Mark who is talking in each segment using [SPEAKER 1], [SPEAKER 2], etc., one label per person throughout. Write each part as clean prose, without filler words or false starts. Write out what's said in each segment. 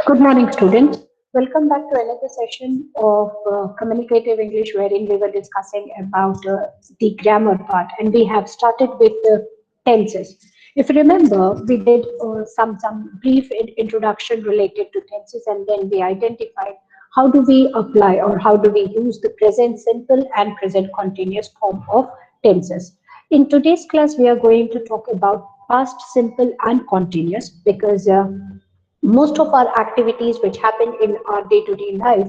[SPEAKER 1] Good morning, students. Welcome back to another session of communicative English, wherein we were discussing about the grammar part, and we have started with the tenses. If you remember, we did some brief introduction related to tenses, and then we identified how do we apply or how do we use the present simple and present continuous form of tenses. In today's class, we are going to talk about past simple and continuous because most of our activities which happen in our day-to-day life,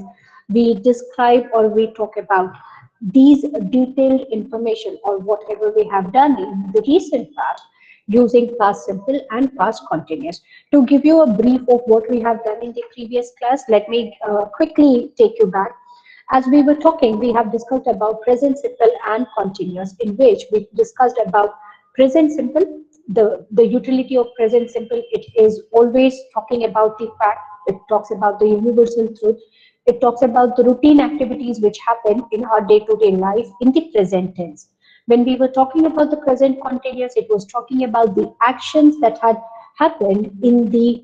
[SPEAKER 1] we describe or we talk about these detailed information or whatever we have done in the recent past using past simple and past continuous. To give you a brief of what we have done in the previous class, let me quickly take you back. As we were talking, we have discussed about present simple and continuous, in which we discussed about present simple, the utility of present simple. It is always talking about the fact, it talks about the universal truth, it talks about the routine activities which happen in our day-to-day life in the present tense. When we were talking about the present continuous, it was talking about the actions that had happened in the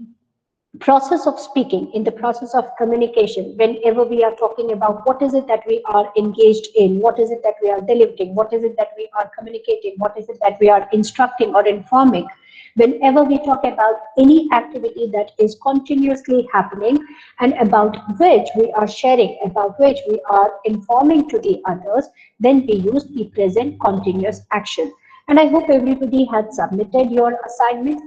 [SPEAKER 1] process of speaking, in the process of communication. Whenever we are talking about what is it that we are engaged in, what is it that we are delivering, what is it that we are communicating, what is it that we are instructing or informing, whenever we talk about any activity that is continuously happening and about which we are sharing, about which we are informing to the others, then we use the present continuous action. And I hope everybody had submitted your assignment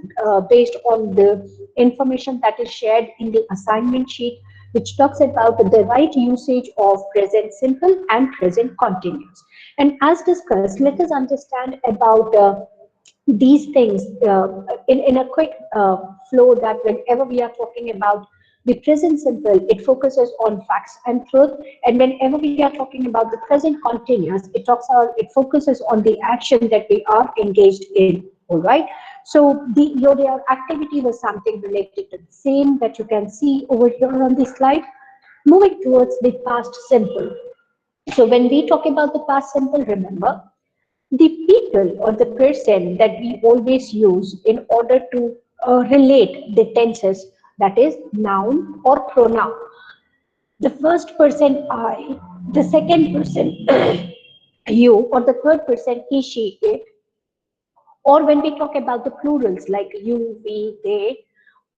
[SPEAKER 1] based on the information that is shared in the assignment sheet, which talks about the right usage of present simple and present continuous. And as discussed, let us understand about these things in a quick flow, that whenever we are talking about the present simple, it focuses on facts and truth, and whenever we are talking about the present continuous, it focuses on the action that we are engaged in. All right. So your activity was something related to the same that you can see over here on the slide. Moving towards the past simple. So when we talk about the past simple, remember the people or the person that we always use in order to relate the tenses, that is noun or pronoun. The first person I, the second person you, or the third person he, she, it. Or when we talk about the plurals like you, we, they,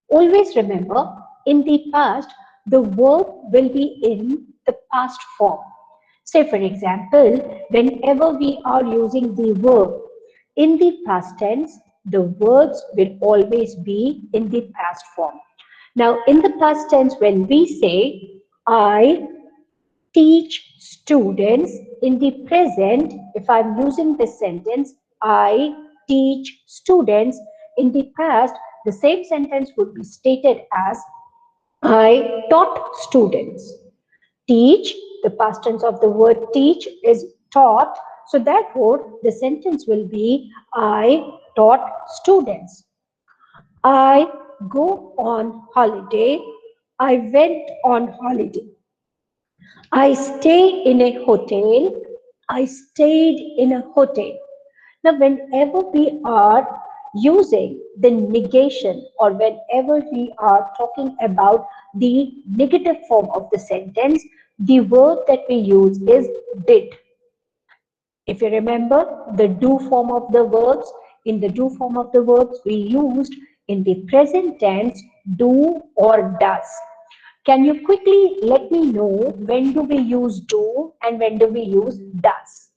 [SPEAKER 1] always remember in the past the verb will be in the past form. Say for example, whenever we are using the verb in the past tense, the verbs will always be in the past form. Now in the past tense, when we say I teach students, in the present, if I'm using this sentence, I teach students, in the past, the same sentence would be stated as I taught students. Teach, the past tense of the word teach is taught. So therefore, the sentence will be I taught students. I go on holiday. I went on holiday. I stay in a hotel. I stayed in a hotel. Now, whenever we are using the negation or whenever we are talking about the negative form of the sentence, the verb that we use is did. If you remember the do form of the verbs, in the do form of the verbs, we used in the present tense do or does. Can you quickly let me know when do we use do and when do we use does?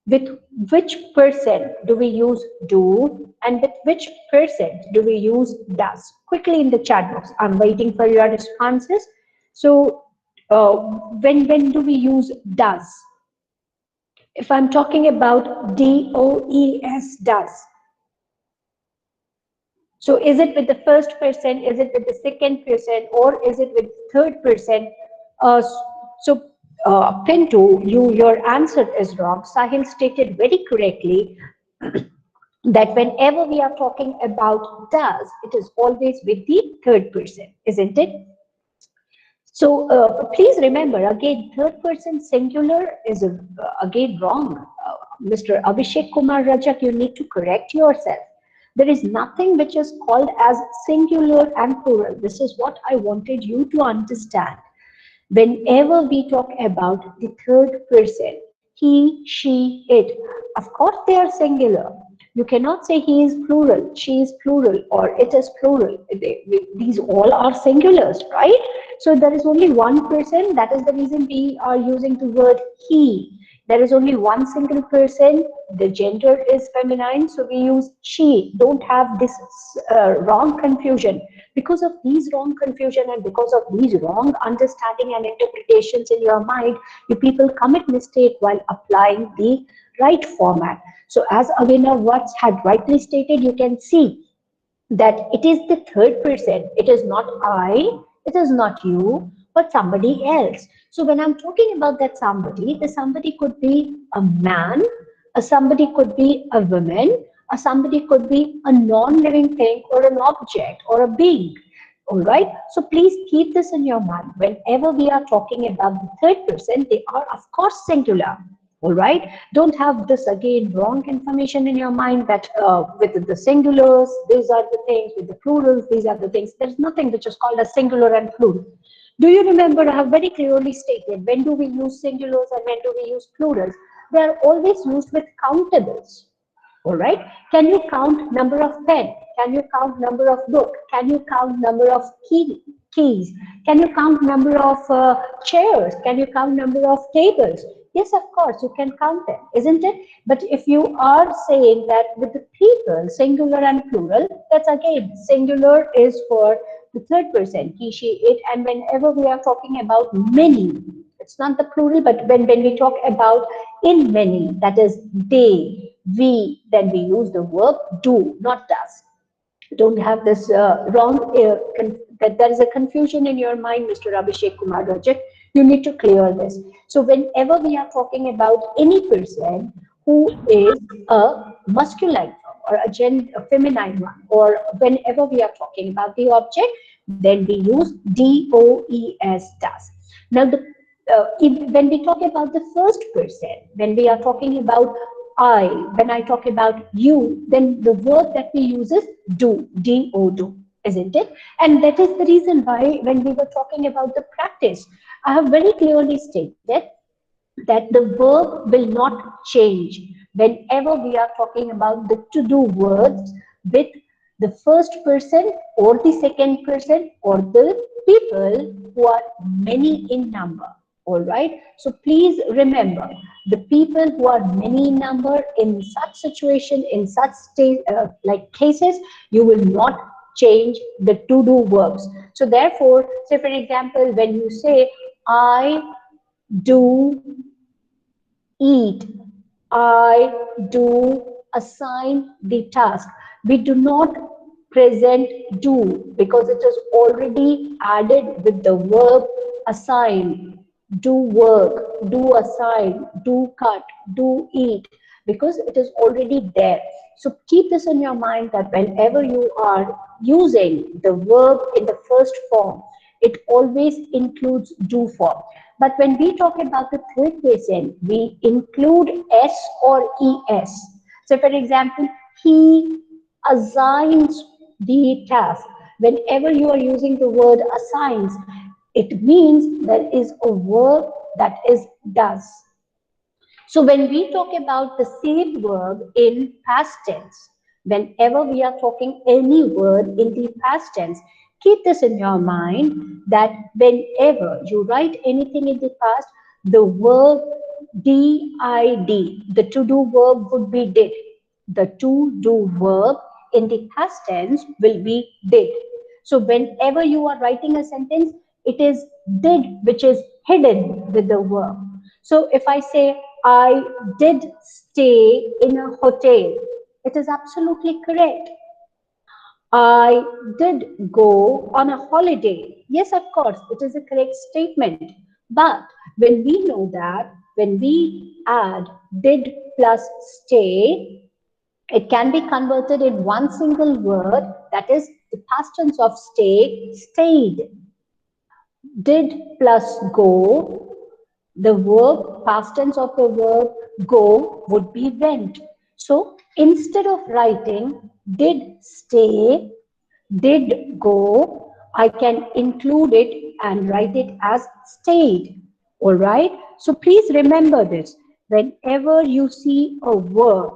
[SPEAKER 1] With which person do we use do and with which person do we use does? Quickly in the chat box. I'm waiting for your responses. So when do we use does? If I'm talking about DOES, does. So is it with the first person, is it with the second person, or is it with third person? Uh, so Pinto, your answer is wrong. Sahil stated very correctly that whenever we are talking about does, it is always with the third person, isn't it? So please remember, again, third person singular is again wrong. Mr. Abhishek Kumar Rajak, you need to correct yourself. There is nothing which is called as singular and plural. This is what I wanted you to understand. Whenever we talk about the third person, he, she, it, of course they are singular. You cannot say he is plural, she is plural, or it is plural. These all are singulars, right? So there is only one person. That is the reason we are using the word he. There is only one single person. The gender is feminine, so we use she. Don't have this wrong confusion. Because of these wrong confusion and because of these wrong understanding and interpretations in your mind, you people commit mistake while applying the right format. So as Avina Watts had rightly stated, you can see that it is the third person. It is not I, it is not you, but somebody else. So when I'm talking about that somebody, the somebody could be a man, a somebody could be a woman, a somebody could be a non-living thing or an object or a being. All right. So please keep this in your mind. Whenever we are talking about the third person, they are of course singular. All right. Don't have this again wrong information in your mind that with the singulars, these are the things, with the plurals, these are the things. There's nothing which is called a singular and plural. Do you remember? I have very clearly stated when do we use singulars and when do we use plurals? They are always used with countables. All right. Can you count number of pen? Can you count number of book? Can you count number of keys? Can you count number of chairs? Can you count number of tables? Yes, of course, you can count them, isn't it? But if you are saying that with the people, singular and plural, that's again, singular is for the third person, he, she, it, and whenever we are talking about many, it's not the plural, but when we talk about in many, that is they, we, then we use the verb do, not does. Don't have this wrong, that there is a confusion in your mind, Mr. Abhishek Kumar Rajat. You need to clear this. So whenever we are talking about any person who is a masculine or a feminine one, or whenever we are talking about the object, then we use DOES, does. Now, when we talk about the first person, when we are talking about I, when I talk about you, then the verb that we use is do, D-O, do, isn't it? And that is the reason why when we were talking about the practice, I have very clearly stated that the verb will not change whenever we are talking about the to-do words with the first person or the second person or the people who are many in number. All right. So please remember the people who are many in number in such situation, in such state, like cases, you will not change the to-do verbs. So therefore, say for example, when you say I do eat, I do assign the task. We do not present do because it is already added with the verb assign, do work, do assign, do cut, do eat, because it is already there. So keep this in your mind that whenever you are using the verb in the first form, it always includes do form. But when we talk about the third person, we include S or ES. So for example, he assigns the task. Whenever you are using the word assigns, it means there is a verb that is does. So when we talk about the same verb in past tense, whenever we are talking any word in the past tense, keep this in your mind that whenever you write anything in the past, the verb did, the to-do verb would be did. The to-do verb in the past tense will be did. So whenever you are writing a sentence, it is did which is hidden with the verb. So if I say, I did stay in a hotel, it is absolutely correct. I did go on a holiday. Yes, of course, it is a correct statement. But when we know that, when we add did plus stay, it can be converted in one single word, that is the past tense of stay, stayed. Did plus go, the verb, past tense of the verb go would be went. So instead of writing did stay, did go, I can include it and write it as stayed. All right. So please remember this. Whenever you see a verb,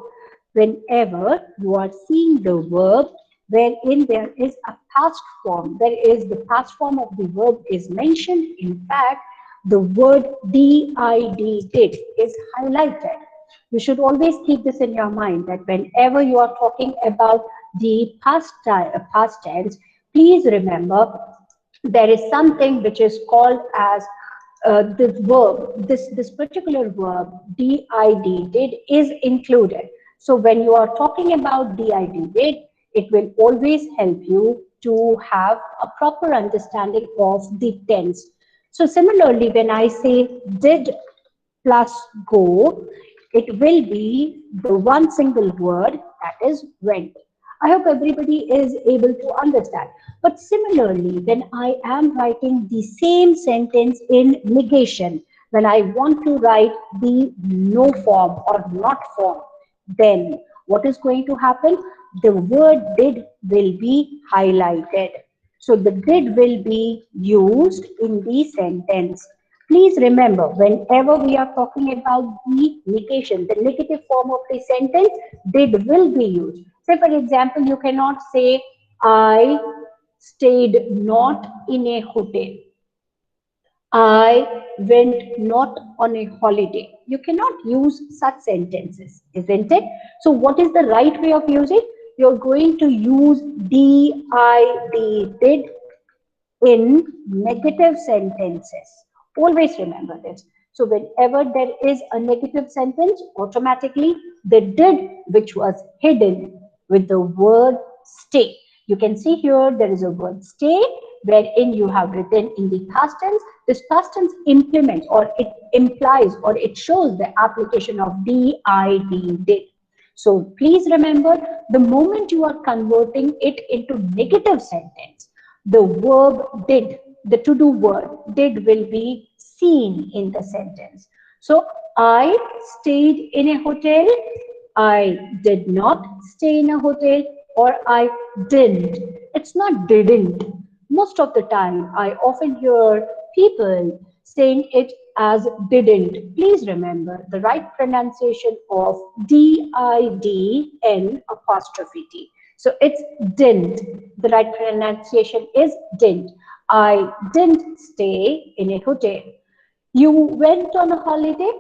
[SPEAKER 1] whenever you are seeing the verb wherein there is a past form, there is the past form of the verb is mentioned. In fact, the word did is highlighted. You should always keep this in your mind that whenever you are talking about the past tense, please remember there is something which is called as the verb. This particular verb did is included. So when you are talking about did, it will always help you to have a proper understanding of the tense. So similarly, when I say did plus go, it will be the one single word, that is went. I hope everybody is able to understand. But similarly, when I am writing the same sentence in negation, when I want to write the no form or not form, then what is going to happen? The word did will be highlighted. So the did will be used in the sentence. Please remember, whenever we are talking about the negation, the negative form of the sentence, did will be used. Say, for example, you cannot say, I stayed not in a hotel. I went not on a holiday. You cannot use such sentences, isn't it? So what is the right way of using? You're going to use did in negative sentences. Always remember this. So whenever there is a negative sentence, automatically the did, which was hidden with the word stay. You can see here there is a word stay wherein you have written in the past tense. This past tense implements or it implies or it shows the application of did. So please remember, the moment you are converting it into negative sentence, the verb did, the to do word did will be seen in the sentence. So I stayed in a hotel, I did not stay in a hotel, or I didn't. It's not didn't. Most of the time, I often hear people saying it as didn't. Please remember the right pronunciation of didn apostrophe t. So it's didn't. The right pronunciation is didn't. I didn't stay in a hotel. You went on a holiday.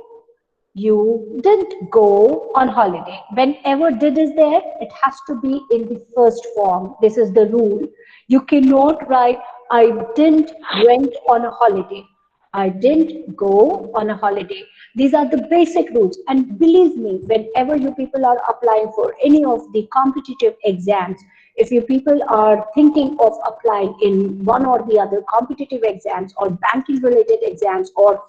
[SPEAKER 1] You didn't go on holiday. Whenever did is there, it has to be in the first form. This is the rule. You cannot write, I didn't went on a holiday. I didn't go on a holiday. These are the basic rules. And believe me, whenever you people are applying for any of the competitive exams, if you people are thinking of applying in one or the other competitive exams or banking related exams or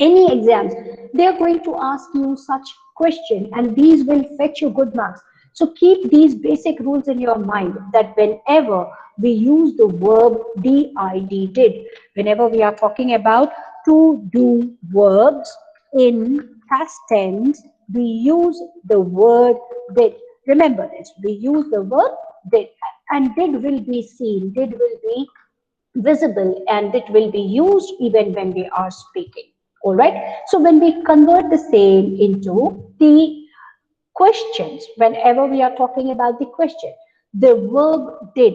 [SPEAKER 1] any exams, they are going to ask you such question and these will fetch you good marks. So keep these basic rules in your mind that whenever we use the verb did, whenever we are talking about to do verbs in past tense, we use the word did. Remember this, we use the verb did, and did will be seen, did will be visible, and it will be used even when we are speaking. All right. So when we convert the same into the questions, whenever we are talking about the question, the verb did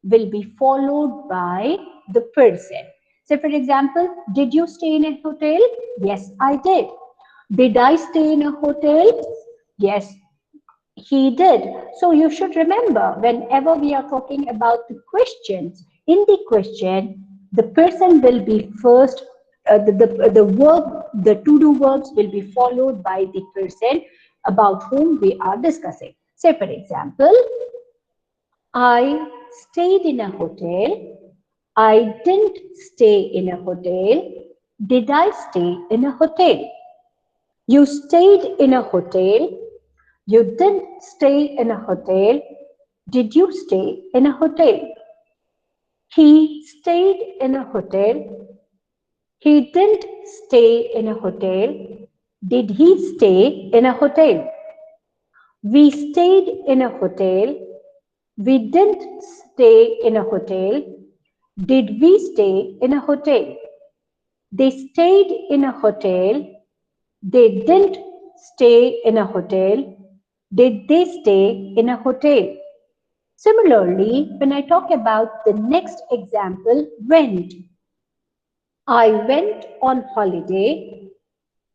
[SPEAKER 1] will be followed by the person. So for example, did you stay in a hotel? Yes, I did. Did I stay in a hotel? Yes, he did. So you should remember, whenever we are talking about the questions, in the question, the person will be first, the verb, the to-do verbs will be followed by the person about whom we are discussing. Say, for example, I stayed in a hotel. I didn't stay in a hotel. Did I stay in a hotel? You stayed in a hotel. You didn't stay in a hotel. Did you stay in a hotel? He stayed in a hotel. He didn't stay in a hotel. Did he stay in a hotel? We stayed in a hotel. We didn't stay in a hotel. Did we stay in a hotel? They stayed in a hotel. They didn't stay in a hotel. Did they stay in a hotel? Similarly, when I talk about the next example, went. I went on holiday.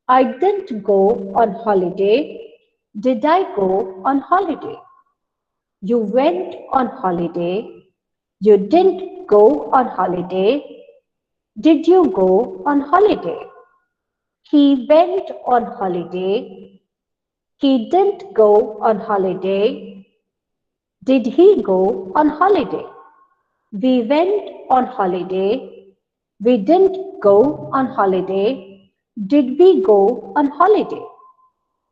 [SPEAKER 1] I didn't go on holiday. Did I go on holiday? You went on holiday. You didn't go on holiday. Did you go on holiday? He went on holiday. He didn't go on holiday. Did he go on holiday? We went on holiday. We didn't go on holiday. Did we go on holiday?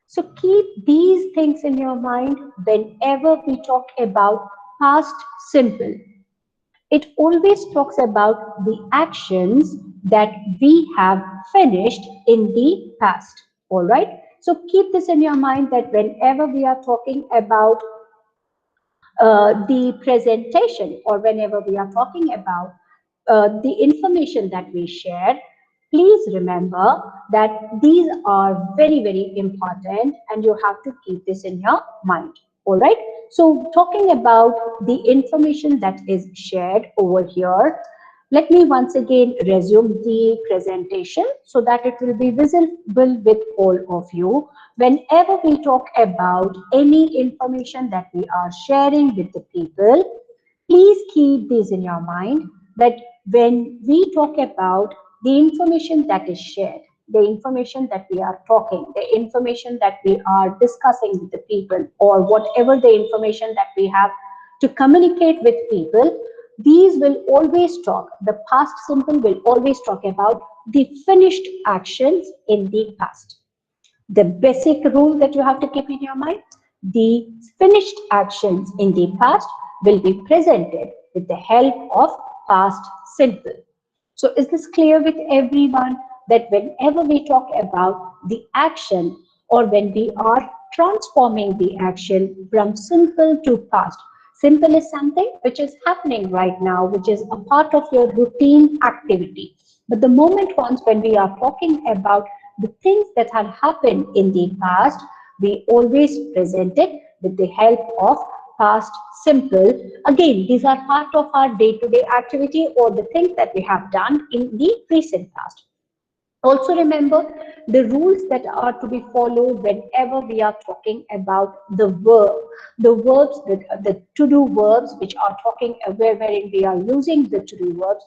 [SPEAKER 1] So keep these things in your mind whenever we talk about past simple. It always talks about the actions that we have finished in the past. All right. So keep this in your mind that whenever we are talking about the presentation or whenever we are talking about the information that we share, please remember that these are very, very important and you have to keep this in your mind. All right. So talking about the information that is shared over here, let me once again resume the presentation so that it will be visible with all of you. Whenever we talk about any information that we are sharing with the people, please keep this in your mind that when we talk about the information that is shared, the information that we are talking, the information that we are discussing with the people, or whatever the information that we have to communicate with people, these will always talk, the past simple will always talk about the finished actions in the past. The basic rule that you have to keep in your mind, the finished actions in the past will be presented with the help of past simple. So is this clear with everyone that whenever we talk about the action or when we are transforming the action from simple to past, simple is something which is happening right now, which is a part of your routine activity. But the moment once when we are talking about the things that have happened in the past, we always present it with the help of past simple. Again, these are part of our day-to-day activity or the things that we have done in the recent past. Also remember the rules that are to be followed whenever we are talking about the verb. The verbs, the to-do verbs which are talking wherein we are using the to-do verbs.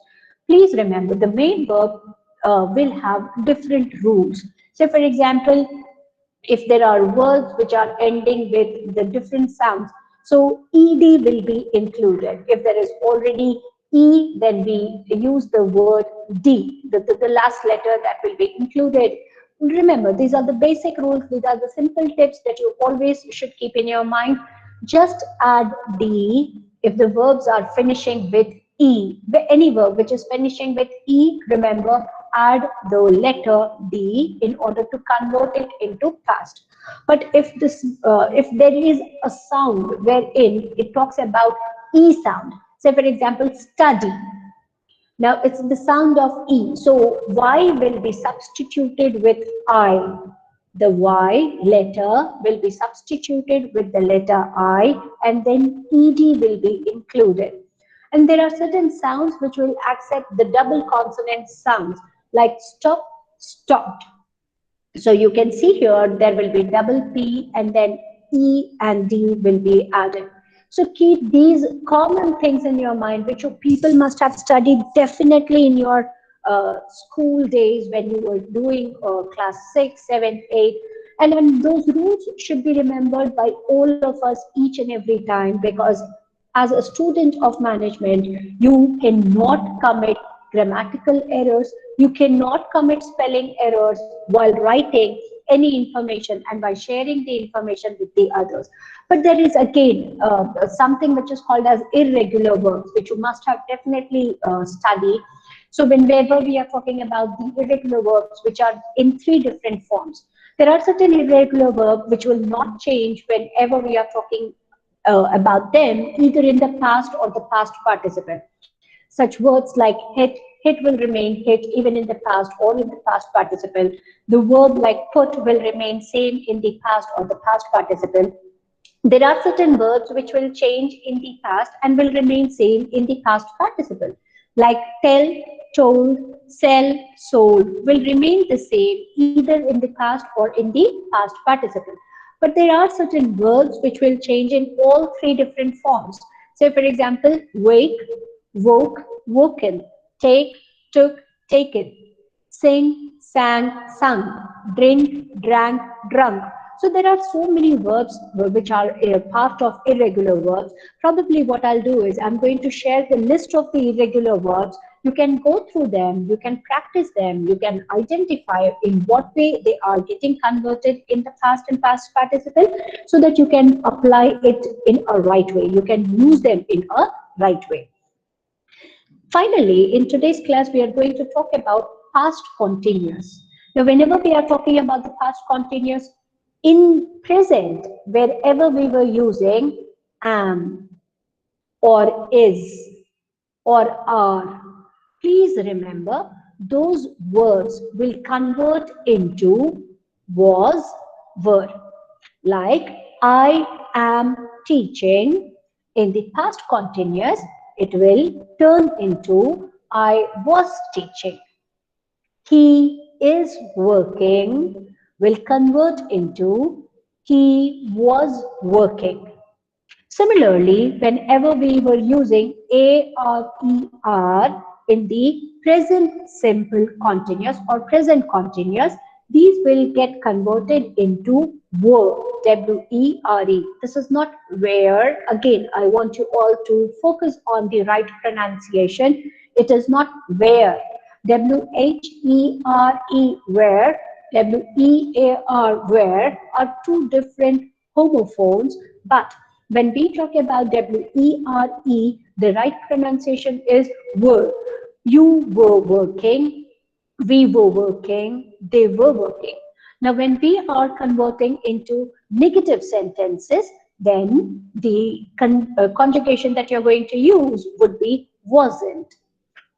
[SPEAKER 1] Please remember the main verb will have different rules. So for example, if there are words which are ending with the different sounds, so ed will be included. If there is already e, then we use the word d, the last letter that will be included. Remember, these are the basic rules, these are the simple tips that you always should keep in your mind. Just add d if the verbs are finishing with e. Any verb which is finishing with e, remember, add the letter D in order to convert it into past. But if there is a sound wherein it talks about E sound, say for example, study. Now it's the sound of E. So Y will be substituted with I. The Y letter will be substituted with the letter I and then ED will be included. And there are certain sounds which will accept the double consonant sounds like stop, stopped. So you can see here there will be double P and then E and D will be added. So keep these common things in your mind which you people must have studied definitely in your school days when you were doing class 6, 7, 8. And those rules should be remembered by all of us each and every time because as a student of management, you cannot commit grammatical errors, you cannot commit spelling errors while writing any information and by sharing the information with the others. But there is again something which is called as irregular verbs, which you must have definitely studied. So whenever we are talking about the irregular verbs, which are in three different forms. There are certain irregular verbs which will not change whenever we are talking about them, either in the past or the past participle. Such words like hit will remain hit even in the past or in the past participle. The verb like put will remain same in the past or the past participle. There are certain verbs which will change in the past and will remain same in the past participle. Like tell, told, sell, sold will remain the same either in the past or in the past participle. But there are certain verbs which will change in all three different forms. Say for example, wake, woke, woken, take, took, taken, sing, sang, sung, drink, drank, drunk. So there are so many verbs which are a part of irregular verbs. Probably what I'll do is I'm going to share the list of the irregular verbs. You can go through them, you can practice them, you can identify in what way they are getting converted in the past and past participle so that you can apply it in a right way. You can use them in a right way. Finally, in today's class, we are going to talk about past continuous. Now, whenever we are talking about the past continuous, in present, wherever we were using am or is or are, please remember those words will convert into was, were. Like I am teaching, in the past continuous, it will turn into I was teaching. He is working will convert into he was working. Similarly, whenever we were using a or er in the present simple continuous or present continuous, these will get converted into were, W-E-R-E. This is not where. Again, I want you all to focus on the right pronunciation. It is not where. W-H-E-R-E, where, W-E-A-R, where are two different homophones, but when we talk about W-E-R-E, the right pronunciation is were. You were working, we were working, they were working. Now, when we are converting into negative sentences, then the conjugation that you're going to use would be wasn't,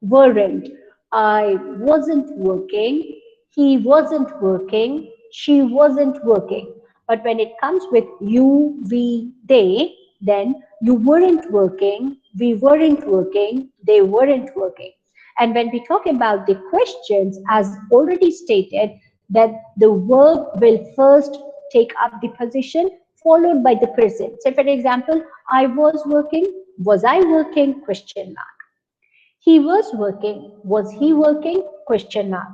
[SPEAKER 1] weren't, I wasn't working, he wasn't working, she wasn't working. But when it comes with you, we, they, then you weren't working, we weren't working, they weren't working. And when we talk about the questions, as already stated, that the verb will first take up the position followed by the present. Say, for example, I was working, was I working? Question mark. He was working. Was he working? Question mark.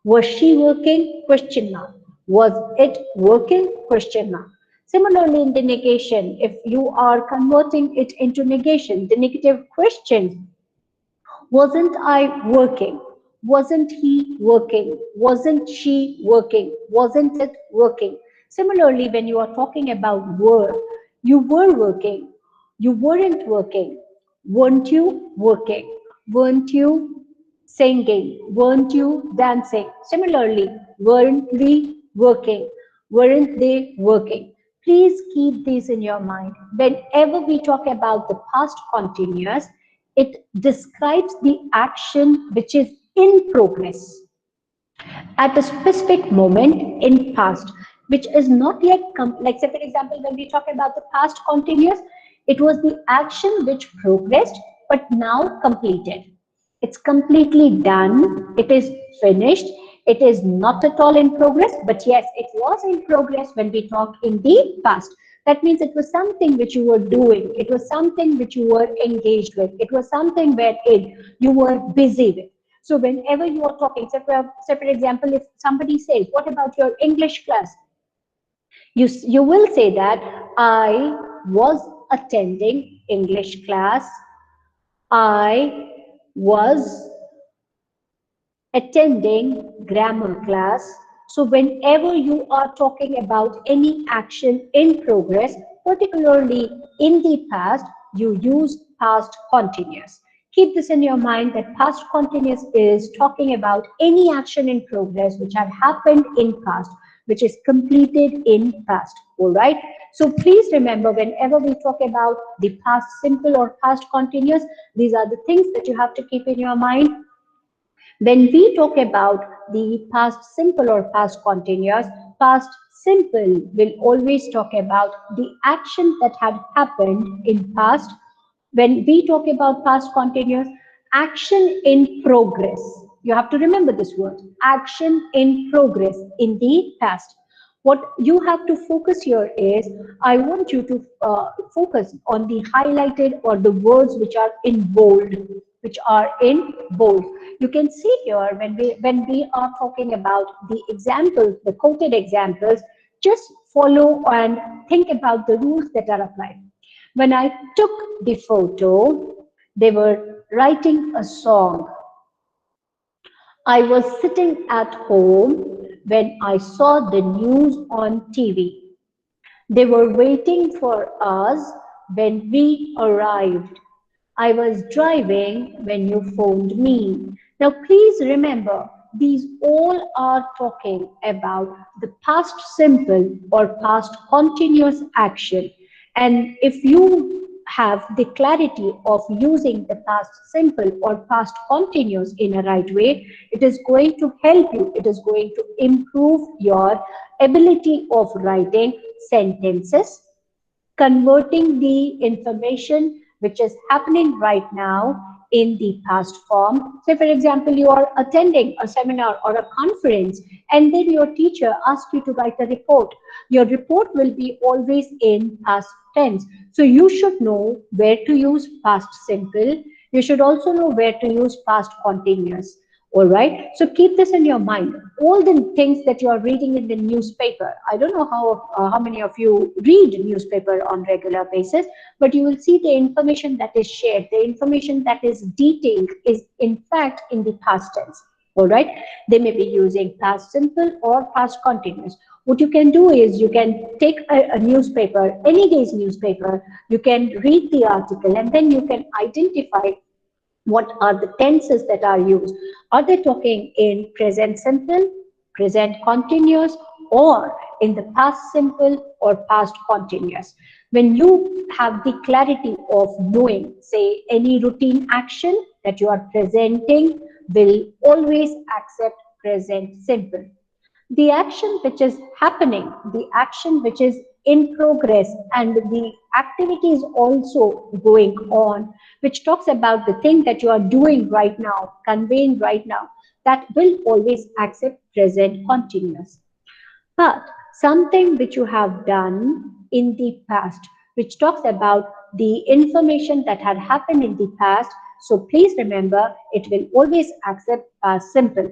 [SPEAKER 1] Was she working? Question mark. Was it working? Question mark. Similarly, in the negation, if you are converting it into negation, the negative question, wasn't I working? Wasn't he working? Wasn't she working? Wasn't it working? Similarly, when you are talking about were, you were working, you weren't working, weren't you working? Weren't you singing? Weren't you dancing? Similarly, weren't we working? Weren't they working? Please keep these in your mind. Whenever we talk about the past continuous, it describes the action which is in progress at a specific moment in past, which is not yet like say for example, when we talk about the past continuous, it was the action which progressed but now completed. It's completely done, it is finished, it is not at all in progress, but yes, it was in progress when we talk in the past. That means it was something which you were doing, it was something which you were engaged with, it was something wherein you were busy with. So whenever you are talking, say for example, if somebody says, what about your English class? You will say that I was attending English class. I was attending grammar class. So whenever you are talking about any action in progress, particularly in the past, you use past continuous. Keep this in your mind that past continuous is talking about any action in progress which had happened in past. which is completed in past. All right. So please remember, whenever we talk about the past simple or past continuous, these are the things that you have to keep in your mind. When we talk about the past simple or past continuous, past simple will always talk about the action that had happened in past. When we talk about past continuous, action in progress. You have to remember this word, action in progress in the past. What you have to focus here is, I want you to focus on the highlighted or the words which are in bold, which are in bold. You can see here when we are talking about the examples, the quoted examples, just follow and think about the rules that are applied. When I took the photo, they were writing a song. I was sitting at home when I saw the news on TV. They were waiting for us when we arrived. I was driving when you phoned me. Now, please remember, these all are talking about the past simple or past continuous action. And if you have the clarity of using the past simple or past continuous in a right way, it is going to help you. It is going to improve your ability of writing sentences, converting the information which is happening right now in the past form. Say, for example, you are attending a seminar or a conference, and then your teacher asks you to write a report. Your report will be always in past tense. So you should know where to use past simple. You should also know where to use past continuous. All right. So keep this in your mind. All the things that you are reading in the newspaper. I don't know how many of you read newspaper on regular basis, but you will see the information that is shared, the information that is detailed is in fact in the past tense. All right. They may be using past simple or past continuous. What you can do is you can take a newspaper, any day's newspaper, you can read the article, and then you can identify what are the tenses that are used. Are they talking in present simple, present continuous, or in the past simple or past continuous? When you have the clarity of knowing, say, any routine action that you are presenting will always accept present simple. The action which is happening, the action which is in progress, and the activity is also going on, which talks about the thing that you are doing right now, conveying right now, that will always accept present continuous. But something which you have done in the past, which talks about the information that had happened in the past, so please remember it will always accept past simple.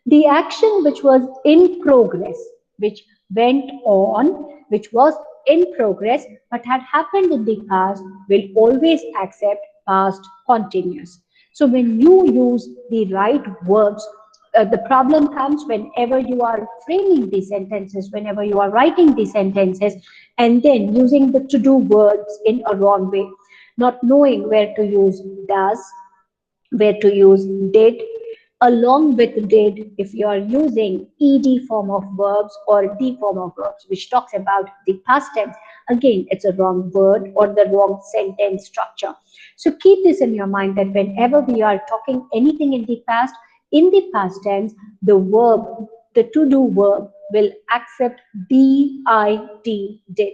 [SPEAKER 1] The action which was in progress, which went on, which was in progress but had happened in the past, will always accept past continuous. So when you use the right verbs, the problem comes whenever you are framing these sentences, whenever you are writing these sentences, and then using the to do verbs in a wrong way, not knowing where to use does, where to use did, along with did if you are using ed form of verbs or the form of verbs, which talks about the past tense. Again, it's a wrong word or the wrong sentence structure. So keep this in your mind that whenever we are talking anything in the past tense, the verb, the to do verb will accept did.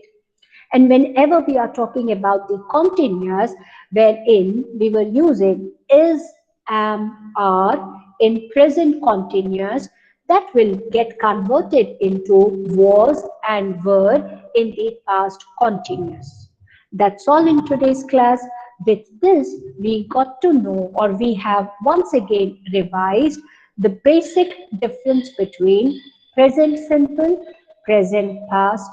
[SPEAKER 1] And whenever we are talking about the continuous, wherein we were using is, am, are in present continuous, that will get converted into was and were in the past continuous. That's all in today's class. With this, we got to know, or we have once again revised the basic difference between present simple, present past,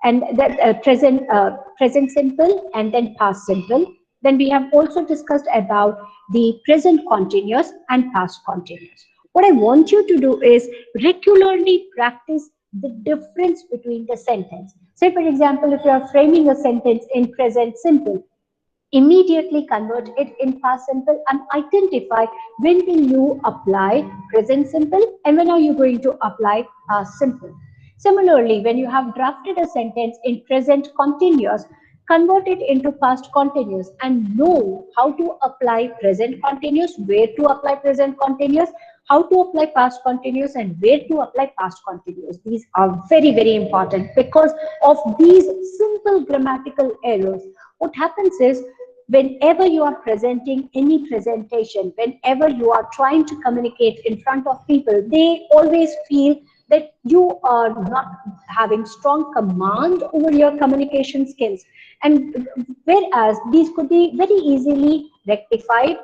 [SPEAKER 1] and that present simple and then past simple. Then we have also discussed about the present continuous and past continuous. What I want you to do is regularly practice the difference between the sentence. Say, for example, if you are framing a sentence in present simple, immediately convert it in past simple and identify when will you apply present simple and when are you going to apply past simple. Similarly, when you have drafted a sentence in present continuous, convert it into past continuous and know how to apply present continuous, where to apply present continuous, how to apply past continuous, and where to apply past continuous. These are very, very important because of these simple grammatical errors. What happens is, whenever you are presenting any presentation, whenever you are trying to communicate in front of people, they always feel that you are not having strong command over your communication skills. And whereas these could be very easily rectified,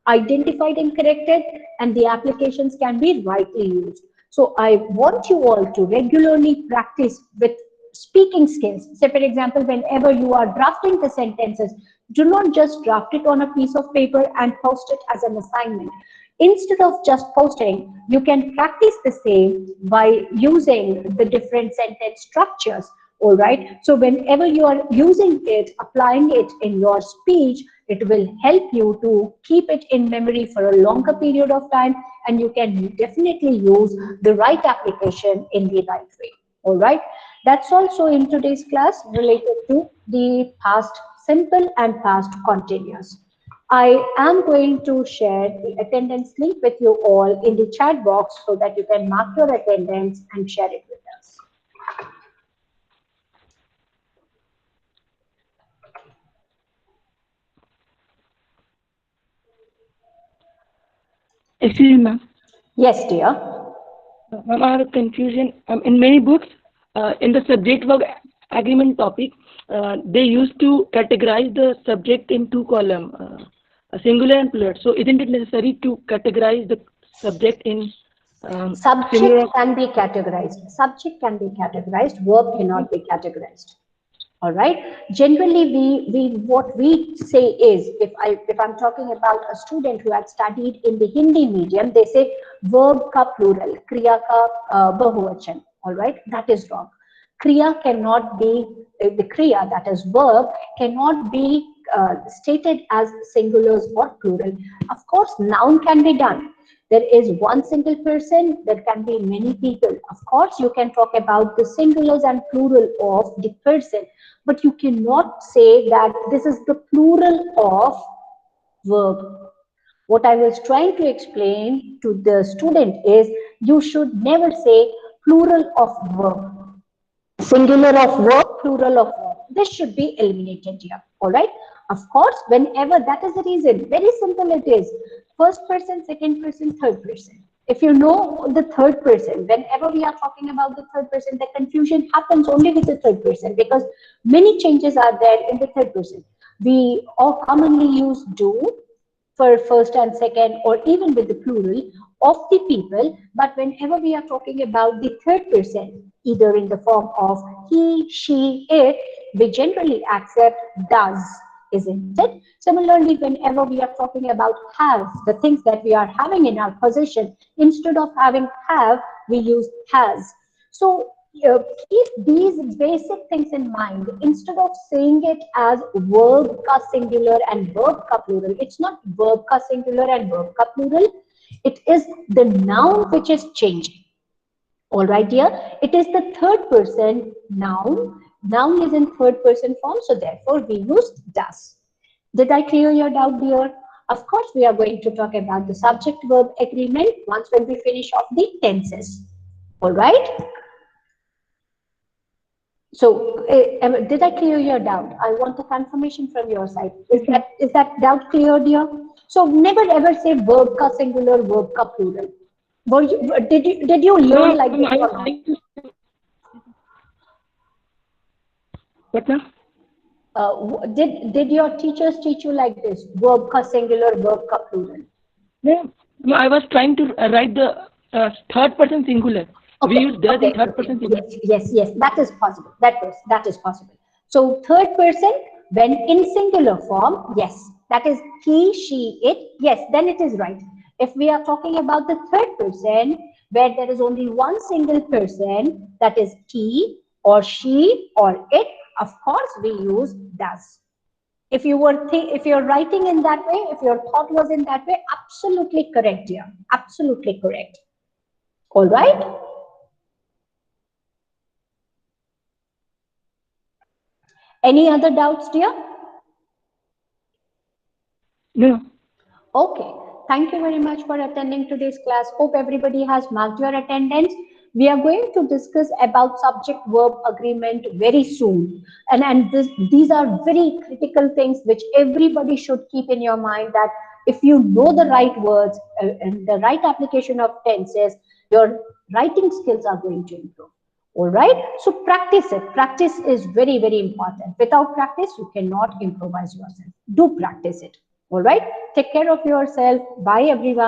[SPEAKER 1] identified and corrected, and the applications can be rightly used. So I want you all to regularly practice with speaking skills. Say, for example, whenever you are drafting the sentences, do not just draft it on a piece of paper and post it as an assignment. Instead of just posting, you can practice the same by using the different sentence structures. All right. So whenever you are using it, applying it in your speech, it will help you to keep it in memory for a longer period of time, and you can definitely use the right application in the right way. All right. That's also in today's class related to the past simple and past continuous. I am going to share the attendance link with you all in the chat box so that you can mark your attendance and share it with us.
[SPEAKER 2] Excuse me, ma'am.
[SPEAKER 1] Yes, dear.
[SPEAKER 2] Ma'am, I have a confusion. In many books, in the subject-verb agreement topic, they used to categorize the subject in two columns, a singular and plural. So, isn't it necessary to categorize the subject in
[SPEAKER 1] Subject
[SPEAKER 2] singular?
[SPEAKER 1] can be categorized. Subject can be categorized. Verb cannot be categorized. All right. Generally, we what we say is, if I'm talking about a student who had studied in the Hindi medium, they say verb ka plural, kriya ka bahuvachan. All right, that is wrong. Kriya cannot be the kriya, that is verb, cannot be stated as singulars or plural. Of course, noun can be done. There is one single person, there can be many people. Of course, you can talk about the singulars and plural of the person, but you cannot say that this is the plural of verb. What I was trying to explain to the student is you should never say plural of verb. Singular of verb, plural of verb. This should be eliminated here. All right. Of course, whenever that is the reason, very simple it is. First person, second person, third person. If you know the third person, whenever we are talking about the third person, the confusion happens only with the third person because many changes are there in the third person. We all commonly use do for first and second, or even with the plural of the people. But whenever we are talking about the third person, either in the form of he, she, it, we generally accept does, isn't it? Similarly, whenever we are talking about have, the things that we are having in our possession, instead of having have, we use has. So keep these basic things in mind. Instead of saying it as verb ka singular and verb ka plural, it's not verb ka singular and verb ka plural. It is the noun which is changing. All right, dear. It is the third person noun. Noun is in third person form, so therefore we use does. Did I clear your doubt, dear? Of course, we are going to talk about the subject verb agreement once when we finish off the tenses. All right. So, did I clear your doubt? I want a confirmation from your side. Is that doubt clear, dear? So, never ever say verb ka singular, verb ka plural. Did you learn
[SPEAKER 2] No,
[SPEAKER 1] like this
[SPEAKER 2] I was
[SPEAKER 1] or not?
[SPEAKER 2] trying to. What, ma'am?
[SPEAKER 1] Did your teachers teach you like this? Verb ka singular, verb ka plural.
[SPEAKER 2] No, no, I was trying to write the third person singular. We
[SPEAKER 1] Okay,
[SPEAKER 2] use does in
[SPEAKER 1] okay,
[SPEAKER 2] third
[SPEAKER 1] okay.
[SPEAKER 2] person singular.
[SPEAKER 1] Yes. That is possible. That is possible. So third person, when in singular form, yes, that is he, she, it. Yes, then it is right. If we are talking about the third person, where there is only one single person, that is he or she or it. Of course, we use does. If you're writing in that way, if your thought was in that way, absolutely correct, dear. Absolutely correct. All right. Any other doubts, dear?
[SPEAKER 2] No.
[SPEAKER 1] Okay, thank you very much for attending today's class. Hope everybody has marked your attendance. We are going to discuss about subject verb agreement very soon. These are very critical things which everybody should keep in your mind, that if you know the right words and the right application of tenses, your writing skills are going to improve. All right, so practice it. Practice is very, very important. Without practice, you cannot improvise yourself. Do practice it. All right, take care of yourself. Bye, everyone.